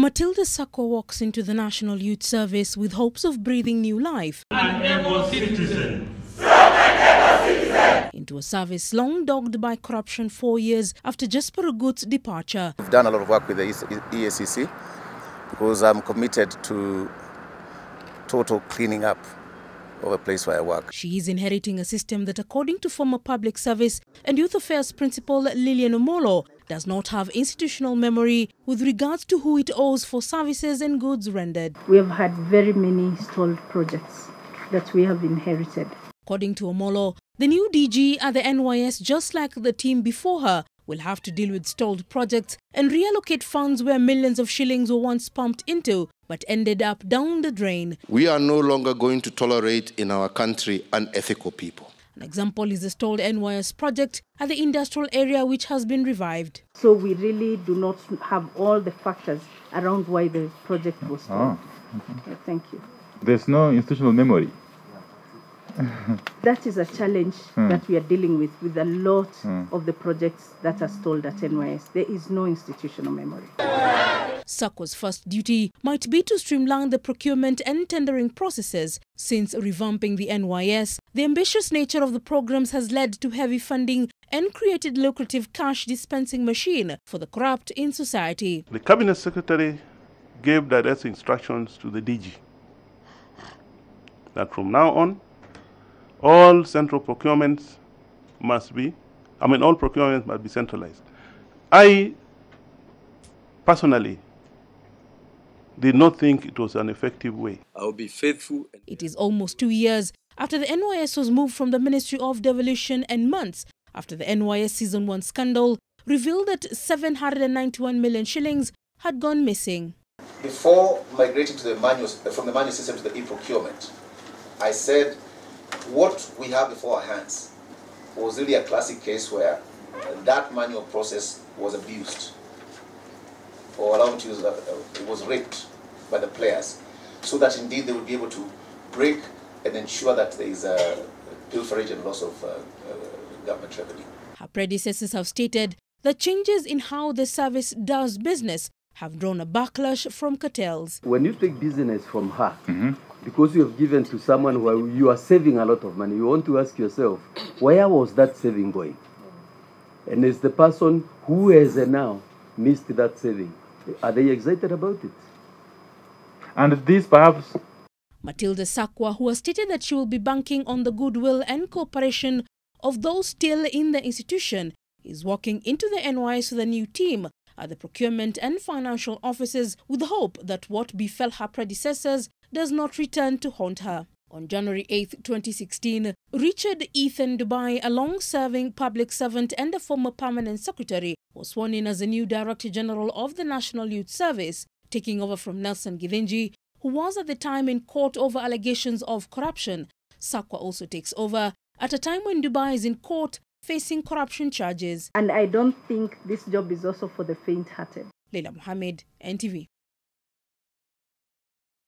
Matilda Sakwa walks into the National Youth Service with hopes of breathing new life into a service long dogged by corruption 4 years after Jasper Agut's departure. We've done a lot of work with the EACC because I'm committed to total cleaning up of a place where I work. She is inheriting a system that, according to former Public Service and Youth Affairs Principal Leila Mohammed, does not have institutional memory with regards to who it owes for services and goods rendered. We have had very many stalled projects that we have inherited. According to Omolo, the new DG at the NYS, just like the team before her, will have to deal with stalled projects and reallocate funds where millions of shillings were once pumped into but ended up down the drain. We are no longer going to tolerate in our country unethical people. An example is the stalled NYS project at the industrial area, which has been revived. So we really do not have all the factors around why the project was stalled. Thank you. There's no institutional memory. That is a challenge that we are dealing with a lot of the projects that are stalled at NYS. There is no institutional memory. Sakwa's first duty might be to streamline the procurement and tendering processes. Since revamping the NYS, the ambitious nature of the programs has led to heavy funding and created lucrative cash dispensing machine for the corrupt in society. The Cabinet Secretary gave direct instructions to the DG that from now on, all central procurements must be, all procurements must be centralized. I personally did not think it was an effective way. I will be faithful. It is almost 2 years after the NYS was moved from the Ministry of Devolution and months after the NYS Season 1 scandal revealed that 791 million shillings had gone missing. Before migrating to from the manual system to the e-procurement, I said what we have before our hands was really a classic case where that manual process was abused, or allowed to use it was raped by the players, so that indeed they would be able to break and ensure that there is a pilferage and loss of government revenue. Her predecessors have stated that changes in how the service does business have drawn a backlash from cartels. When you take business from her, because you have given to someone who you are saving a lot of money, you want to ask yourself, where was that saving going? And as the person who has now missed that saving, are they excited about it? And this perhaps... Matilda Sakwa, who has stated that she will be banking on the goodwill and cooperation of those still in the institution, is walking into the NYS with a new team at the procurement and financial offices with the hope that what befell her predecessors does not return to haunt her. On January 8, 2016, Richard Ethan Dubai, a long-serving public servant and a former permanent secretary, was sworn in as the new Director General of the National Youth Service, taking over from Nelson Githinji, who was at the time in court over allegations of corruption. Sakwa also takes over at a time when Dubai is in court facing corruption charges. And I don't think this job is also for the faint-hearted. Leila Mohammed, NTV.